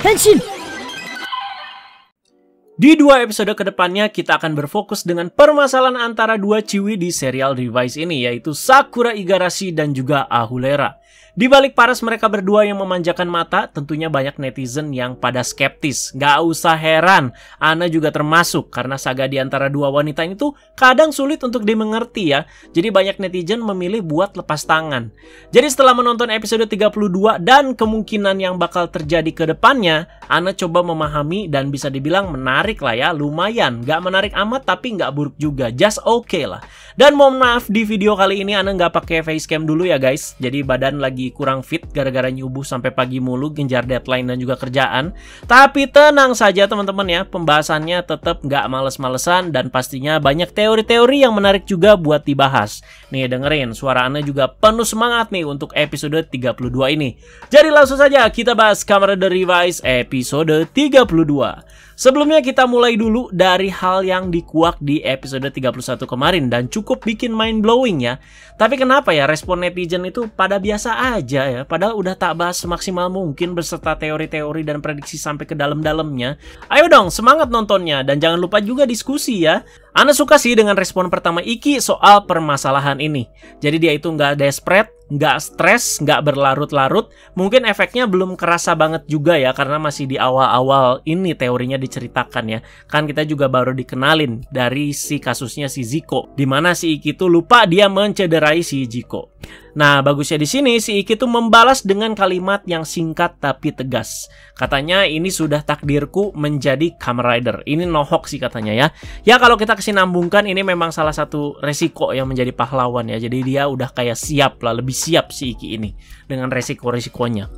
Henshin! Di 2 episode kedepannya kita akan berfokus dengan permasalahan antara dua ciwi di serial Revice ini, yaitu Sakura Igarashi dan juga Ahulera. Di balik paras mereka berdua yang memanjakan mata, tentunya banyak netizen yang pada skeptis. Gak usah heran, Ana juga termasuk, karena saga di antara dua wanita ini tuh kadang sulit untuk dimengerti ya. Jadi banyak netizen memilih buat lepas tangan. Jadi setelah menonton episode 32 dan kemungkinan yang bakal terjadi ke depannya, Ana coba memahami dan bisa dibilang menarik lah ya, lumayan. Gak menarik amat tapi gak buruk juga, just okay lah. Dan mohon maaf di video kali ini Ana gak pakai facecam dulu ya guys. Jadi badan lagi kurang fit gara-gara nyubuh sampai pagi mulu, genjar deadline dan juga kerjaan. Tapi tenang saja teman-teman ya, pembahasannya tetap nggak males-malesan dan pastinya banyak teori-teori yang menarik juga buat dibahas. Nih dengerin, suara Ana juga penuh semangat nih untuk episode 32 ini. Jadi langsung saja kita bahas Kamen Rider Revice episode 32. Sebelumnya kita mulai dulu dari hal yang dikuak di episode 31 kemarin dan cukup bikin mind blowing ya. Tapi kenapa ya respon netizen itu pada biasa aja ya, padahal udah tak bahas semaksimal mungkin beserta teori-teori dan prediksi sampai ke dalam-dalamnya. Ayo dong semangat nontonnya dan jangan lupa juga diskusi ya. Ana suka sih dengan respon pertama Iki soal permasalahan ini. Jadi dia itu nggak desperate, nggak stres, nggak berlarut-larut. Mungkin efeknya belum kerasa banget juga ya, karena masih di awal-awal ini teorinya diceritakan ya. Kan kita juga baru dikenalin dari si kasusnya si Ziko, dimana si Iki tuh lupa dia mencederai si Jiko. Nah, bagusnya di sini si Iki tuh membalas dengan kalimat yang singkat tapi tegas. Katanya ini sudah takdirku menjadi Kamen Rider. Ini nohok sih katanya ya. Ya kalau kita kesinambungkan ini memang salah satu resiko yang menjadi pahlawan ya. Jadi dia udah kayak siap lah, lebih siap si Iki ini dengan resiko-resikonya.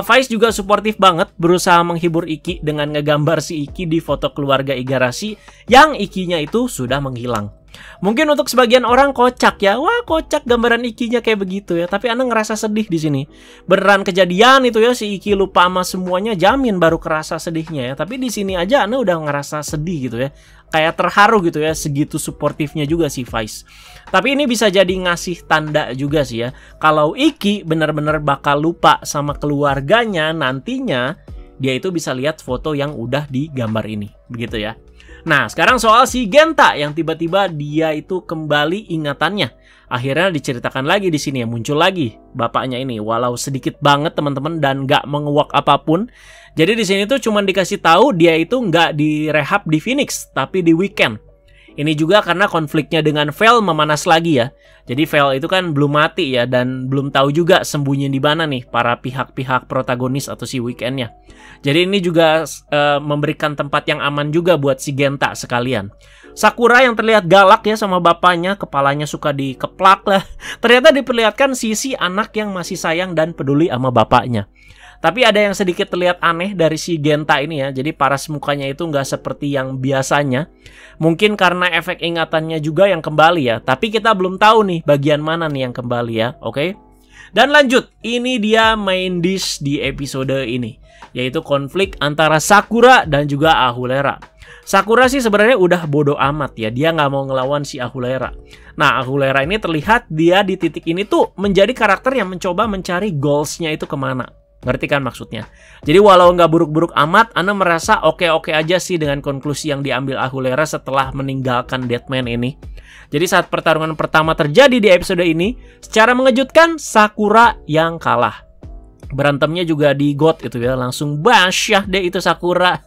Vice juga suportif banget, berusaha menghibur Iki dengan ngegambar si Iki di foto keluarga Igarashi yang Ikinya itu sudah menghilang. Mungkin untuk sebagian orang kocak ya, wah kocak gambaran Ikinya kayak begitu ya. Tapi Ana ngerasa sedih di sini. Beneran kejadian itu ya, si Iki lupa sama semuanya, jamin baru kerasa sedihnya ya. Tapi di sini aja Ana udah ngerasa sedih gitu ya, kayak terharu gitu ya, segitu suportifnya juga si Vice. Tapi ini bisa jadi ngasih tanda juga sih ya, kalau Iki bener-bener bakal lupa sama keluarganya nantinya, dia itu bisa lihat foto yang udah digambar ini, begitu ya. Nah, sekarang soal si Genta yang tiba-tiba dia itu kembali ingatannya. Akhirnya diceritakan lagi di sini ya, muncul lagi bapaknya ini, walau sedikit banget teman-teman dan nggak menguak apapun. Jadi di sini tuh cuma dikasih tahu dia itu nggak direhab di Phoenix, tapi di Weekend. Ini juga karena konfliknya dengan Vel memanas lagi ya. Jadi Vel itu kan belum mati ya, dan belum tahu juga sembunyi di mana nih para pihak-pihak protagonis atau si Weekendnya. Jadi ini juga memberikan tempat yang aman juga buat si Genta sekalian. Sakura yang terlihat galak ya sama bapaknya, kepalanya suka dikeplak lah. Ternyata diperlihatkan sisi anak yang masih sayang dan peduli sama bapaknya. Tapi ada yang sedikit terlihat aneh dari si Genta ini ya. Jadi paras mukanya itu nggak seperti yang biasanya. Mungkin karena efek ingatannya juga yang kembali ya. Tapi kita belum tahu nih bagian mana nih yang kembali ya. Oke. Dan lanjut, ini dia main dish di episode ini, yaitu konflik antara Sakura dan juga Ahulera. Sakura sih sebenarnya udah bodo amat ya, dia nggak mau ngelawan si Ahulera. Nah, Ahulera ini terlihat dia di titik ini tuh menjadi karakter yang mencoba mencari goalsnya itu kemana. Ngerti kan maksudnya? Jadi walau nggak buruk-buruk amat, Ana merasa oke-oke aja sih dengan konklusi yang diambil Ahulera setelah meninggalkan Deadman ini. Jadi saat pertarungan pertama terjadi di episode ini, secara mengejutkan Sakura yang kalah. Berantemnya juga di God itu ya, langsung basyah deh itu Sakura.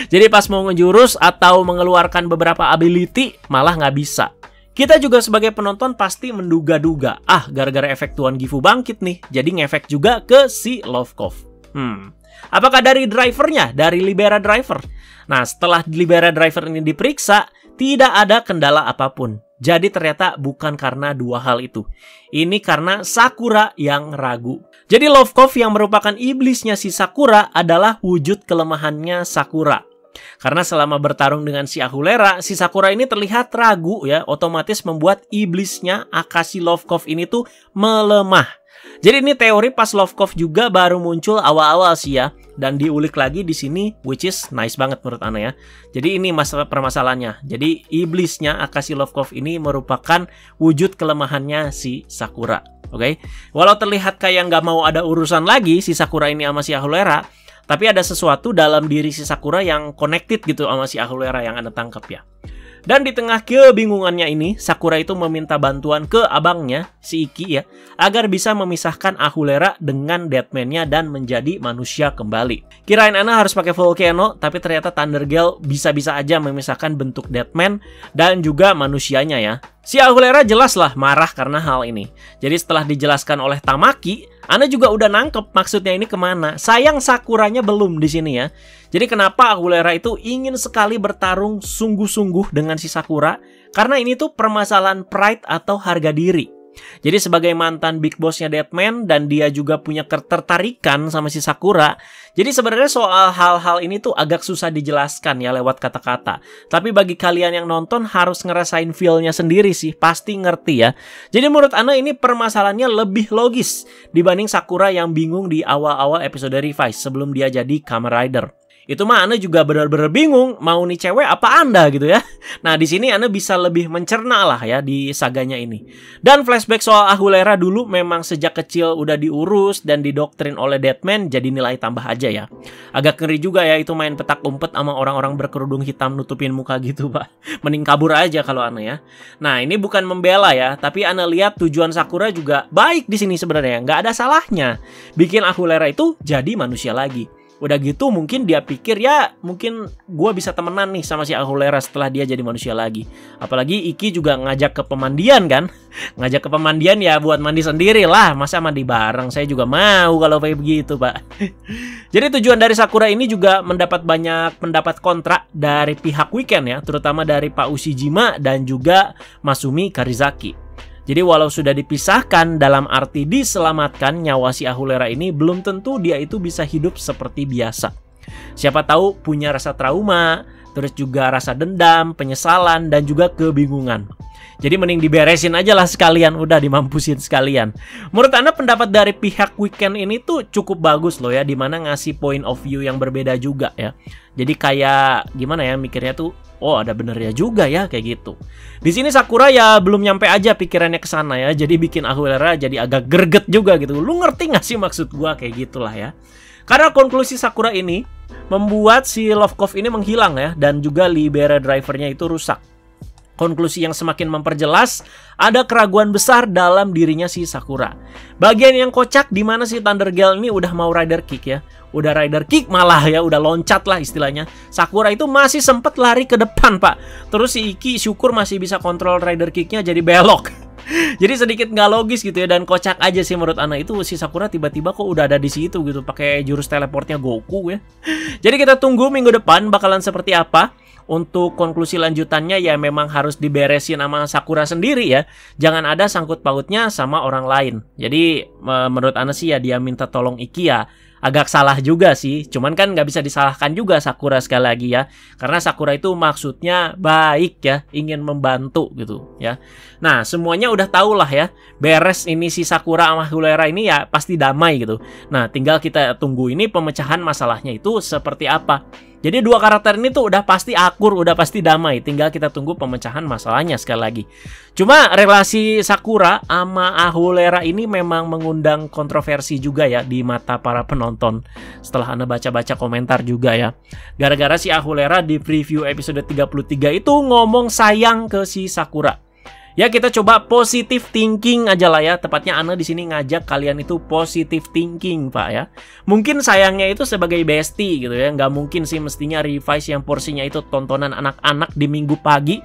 Jadi pas mau ngejurus atau mengeluarkan beberapa ability, malah nggak bisa. Kita juga sebagai penonton pasti menduga-duga, gara-gara efek Tuan Gifu bangkit nih, jadi ngefek juga ke si Lovekov. Apakah dari drivernya, dari Libera Driver? Nah, setelah Libera Driver ini diperiksa, tidak ada kendala apapun. Jadi ternyata bukan karena dua hal itu. Ini karena Sakura yang ragu. Jadi Lovekov yang merupakan iblisnya si Sakura adalah wujud kelemahannya Sakura. Karena selama bertarung dengan si Ahulera, si Sakura ini terlihat ragu ya, otomatis membuat iblisnya Akashi Lovekov ini tuh melemah. Jadi ini teori pas Lovekov juga baru muncul awal-awal sih ya, dan diulik lagi di sini, which is nice banget menurut Ana ya. Jadi ini masalah permasalahannya. Jadi iblisnya Akashi Lovekov ini merupakan wujud kelemahannya si Sakura. Oke, walau terlihat kayak nggak mau ada urusan lagi si Sakura ini sama si Ahulera, Tapi ada sesuatu dalam diri si Sakura yang connected gitu sama si Ahulera yang Anda tangkap ya. Dan di tengah kebingungannya ini, Sakura itu meminta bantuan ke abangnya, si Iki ya, agar bisa memisahkan Ahulera dengan Deadman-nya dan menjadi manusia kembali. Kirain Ana harus pakai Volcano, tapi ternyata Thunder Gale bisa-bisa aja memisahkan bentuk Deadman dan juga manusianya ya. Si Ahulera jelaslah marah karena hal ini. Jadi setelah dijelaskan oleh Tamaki, Ana juga udah nangkep maksudnya ini kemana. Sayang Sakuranya belum di sini ya. Jadi kenapa Ahulera itu ingin sekali bertarung sungguh-sungguh dengan si Sakura? Karena ini tuh permasalahan pride atau harga diri. Jadi sebagai mantan big bossnya Deadman dan dia juga punya ketertarikan sama si Sakura. Jadi sebenarnya soal hal-hal ini tuh agak susah dijelaskan ya lewat kata-kata. Tapi bagi kalian yang nonton harus ngerasain feel-nya sendiri sih, pasti ngerti ya. Jadi menurut Ana ini permasalahannya lebih logis dibanding Sakura yang bingung di awal-awal episode Revice sebelum dia jadi Kamen Rider. Itu mah Ana juga benar-benar bingung mau nih cewek apa Anda gitu ya. Nah di sini Ana bisa lebih mencerna lah ya di saganya ini. Dan flashback soal Ahulera dulu memang sejak kecil udah diurus dan didoktrin oleh Deadman, jadi nilai tambah aja ya. Agak ngeri juga ya itu main petak umpet sama orang-orang berkerudung hitam nutupin muka gitu Pak. Mending kabur aja kalau Ana ya. Nah ini bukan membela ya, tapi Ana lihat tujuan Sakura juga baik di sini sebenarnya. Nggak ada salahnya bikin Ahulera itu jadi manusia lagi. Udah gitu mungkin dia pikir ya mungkin gue bisa temenan nih sama si Ahulera setelah dia jadi manusia lagi. Apalagi Iki juga ngajak ke pemandian kan. Ngajak ke pemandian ya buat mandi sendiri lah. Masa mandi bareng, saya juga mau kalau kayak begitu Pak. Jadi tujuan dari Sakura ini juga mendapat banyak pendapat kontra dari pihak Weekend ya. Terutama dari Pak Ushijima dan juga Masumi Karizaki. Jadi walau sudah dipisahkan dalam arti diselamatkan, nyawa si Ahulera ini belum tentu dia itu bisa hidup seperti biasa. Siapa tahu punya rasa trauma, terus juga rasa dendam, penyesalan, dan juga kebingungan. Jadi mending diberesin aja lah sekalian, udah dimampusin sekalian. Menurut Anda pendapat dari pihak Weekend ini tuh cukup bagus loh ya, dimana ngasih point of view yang berbeda juga ya. Jadi kayak gimana ya mikirnya tuh, oh ada benernya juga ya kayak gitu. Di sini Sakura ya belum nyampe aja pikirannya ke sana ya, jadi bikin Ahulera jadi agak greget juga gitu. Lu ngerti gak sih maksud gua kayak gitulah ya. Karena konklusi Sakura ini membuat si Lovekov ini menghilang ya, dan juga Libera drivernya itu rusak. Konklusi yang semakin memperjelas ada keraguan besar dalam dirinya si Sakura. Bagian yang kocak di mana si Thunder Gale ini udah mau rider kick ya. Udah rider kick malah ya, udah loncat lah istilahnya. Sakura itu masih sempet lari ke depan Pak. Terus si Iki syukur masih bisa kontrol rider kicknya jadi belok. Jadi sedikit nggak logis gitu ya, dan kocak aja sih menurut Ana itu si Sakura tiba-tiba kok udah ada di situ gitu pakai jurus teleportnya Goku ya. Jadi kita tunggu minggu depan bakalan seperti apa. Untuk konklusi lanjutannya ya memang harus diberesin sama Sakura sendiri ya. Jangan ada sangkut pautnya sama orang lain. Jadi menurut Ana sih ya dia minta tolong Iki ya agak salah juga sih. Cuman kan nggak bisa disalahkan juga Sakura sekali lagi ya. Karena Sakura itu maksudnya baik ya. Ingin membantu gitu ya. Nah semuanya udah tau lah ya. Beres ini si Sakura sama Ahulera ini ya pasti damai gitu. Nah tinggal kita tunggu ini pemecahan masalahnya itu seperti apa. Jadi dua karakter ini tuh udah pasti akur, udah pasti damai. Tinggal kita tunggu pemecahan masalahnya sekali lagi. Cuma relasi Sakura sama Ahulera ini memang mengundang kontroversi juga ya di mata para penonton. Setelah Anda baca-baca komentar juga ya. Gara-gara si Ahulera di preview episode 33 itu ngomong sayang ke si Sakura. Ya kita coba positive thinking aja lah ya. Tepatnya Ana di sini ngajak kalian itu positive thinking Pak ya. Mungkin sayangnya itu sebagai bestie gitu ya. Nggak mungkin sih mestinya Revice yang porsinya itu tontonan anak-anak di minggu pagi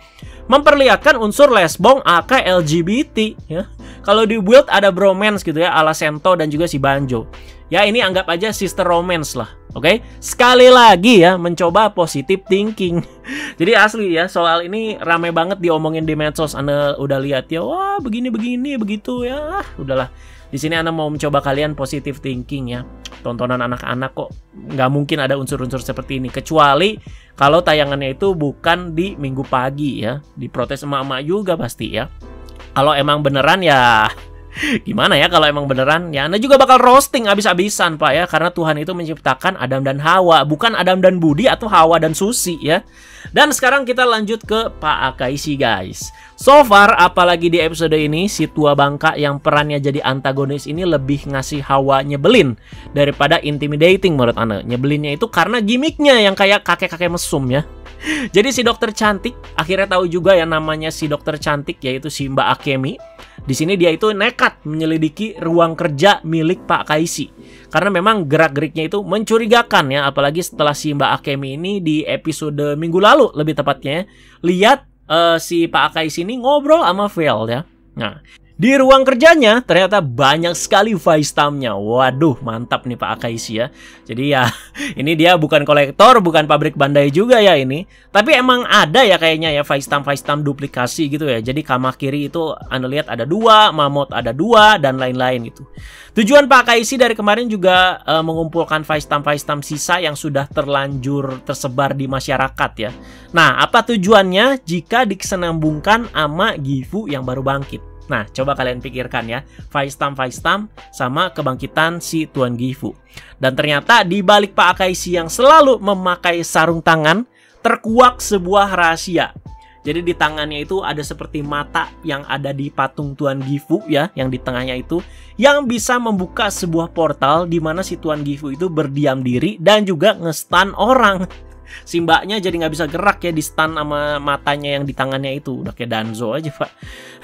memperlihatkan unsur lesbong aka LGBT ya. Kalau di build ada bromance gitu ya ala Sento dan juga si Banjo. Ya ini anggap aja sister romance lah. Oke, sekali lagi ya mencoba positive thinking. Jadi asli ya soal ini rame banget diomongin di medsos. Anda udah lihat ya, wah begini begitu ya. Udahlah. Di sini Anda mau mencoba kalian positive thinking ya. Tontonan anak-anak kok nggak mungkin ada unsur-unsur seperti ini kecuali kalau tayangannya itu bukan di minggu pagi ya. Diprotes emak-emak juga pasti ya. Kalau emang beneran ya gimana ya kalau emang beneran ya Anda juga bakal roasting abis-abisan Pak ya. Karena Tuhan itu menciptakan Adam dan Hawa, bukan Adam dan Budi atau Hawa dan Susi ya. Dan sekarang kita lanjut ke Pak Akaishi guys. So far, apalagi di episode ini, si tua bangka yang perannya jadi antagonis ini lebih ngasih hawa nyebelin daripada intimidating menurut Ana. Nyebelinnya itu karena gimmicknya yang kayak kakek-kakek mesum ya. Jadi si dokter cantik akhirnya tahu juga ya namanya si dokter cantik, yaitu si Mbak Akemi. Di sini dia itu nekat menyelidiki ruang kerja milik Pak Kaishi. Karena memang gerak-geriknya itu mencurigakan ya, apalagi setelah si Mbak Akemi ini di episode minggu lalu lebih tepatnya ya, lihat si Pak Kaishi ini ngobrol sama Vel ya. Nah, di ruang kerjanya ternyata banyak sekali Vice-Time-nya. Waduh, mantap nih Pak Kaishi ya. Jadi ya, ini dia bukan kolektor, bukan pabrik Bandai juga ya ini. Tapi emang ada ya kayaknya ya Vice-Time duplikasi gitu ya. Jadi Kamakiri itu Anda lihat ada 2, Mammoth ada 2, dan lain-lain gitu. Tujuan Pak Kaishi dari kemarin juga mengumpulkan Vice-Time sisa yang sudah terlanjur tersebar di masyarakat ya. Nah, apa tujuannya jika disenambungkan sama Gifu yang baru bangkit? Nah, coba kalian pikirkan ya, Vice-Time sama kebangkitan si Tuan Gifu. Dan ternyata di balik Pak Kaishi yang selalu memakai sarung tangan, terkuak sebuah rahasia. Jadi di tangannya itu ada seperti mata yang ada di patung Tuan Gifu ya, yang di tengahnya itu, yang bisa membuka sebuah portal di mana si Tuan Gifu itu berdiam diri dan juga nge-stun orang. Si mbaknya jadi nggak bisa gerak ya, di stun sama matanya yang di tangannya itu. Udah kayak Danzo aja Pak.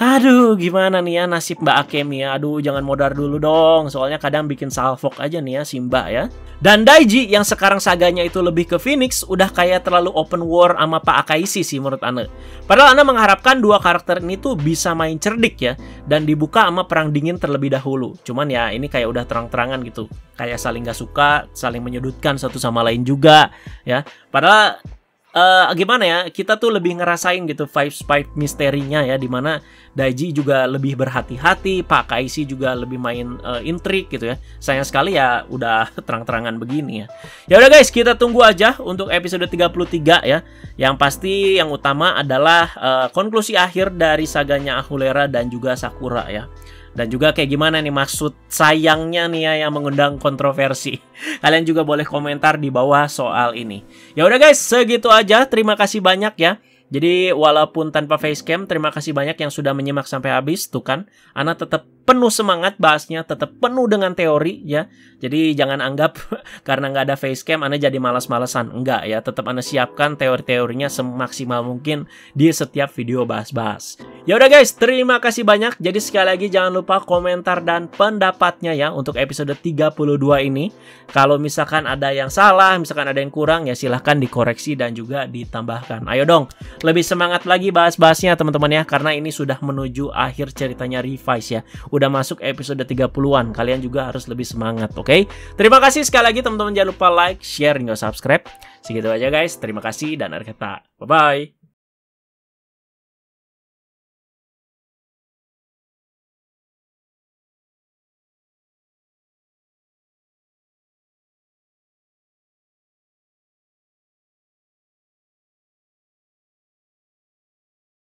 Aduh, gimana nih ya nasib Mbak Akemi ya. Aduh, jangan modar dulu dong, soalnya kadang bikin salfok aja nih ya si mbak ya. Dan Daiji yang sekarang saganya itu lebih ke Phoenix udah kayak terlalu open war sama Pak Kaishi sih menurut Ana. Padahal Ana mengharapkan dua karakter ini tuh bisa main cerdik ya, dan dibuka sama perang dingin terlebih dahulu. Cuman ya ini kayak udah terang-terangan gitu, kayak saling gak suka, saling menyudutkan satu sama lain juga ya. Padahal gimana ya, kita tuh lebih ngerasain gitu vibe misterinya ya, dimana Daiji juga lebih berhati-hati, Pak Kaishi juga lebih main intrik gitu ya. Sayang sekali ya udah terang-terangan begini ya. Ya udah guys, kita tunggu aja untuk episode 33 ya. Yang pasti yang utama adalah konklusi akhir dari saganya Ahulera dan juga Sakura ya. Dan juga kayak gimana nih maksud sayangnya nih ya yang mengundang kontroversi. Kalian juga boleh komentar di bawah soal ini. Ya udah guys, segitu aja. Terima kasih banyak ya. Jadi walaupun tanpa facecam, terima kasih banyak yang sudah menyimak sampai habis. Tuh kan, Ana tetap penuh semangat bahasnya, tetap penuh dengan teori ya. Jadi jangan anggap karena nggak ada facecam Ana jadi malas-malesan. Enggak ya, tetap Ana siapkan teori-teorinya semaksimal mungkin di setiap video bahas-bahas. Ya udah guys, terima kasih banyak. Jadi sekali lagi jangan lupa komentar dan pendapatnya ya untuk episode 32 ini. Kalau misalkan ada yang salah, misalkan ada yang kurang ya silahkan dikoreksi dan juga ditambahkan. Ayo dong, lebih semangat lagi bahas-bahasnya teman-teman ya, karena ini sudah menuju akhir ceritanya Revise ya. Udah masuk episode 30-an. Kalian juga harus lebih semangat, oke? Terima kasih sekali lagi teman-teman, jangan lupa like, share, dan subscribe. Segitu aja guys. Terima kasih dan akhir kata. Bye-bye.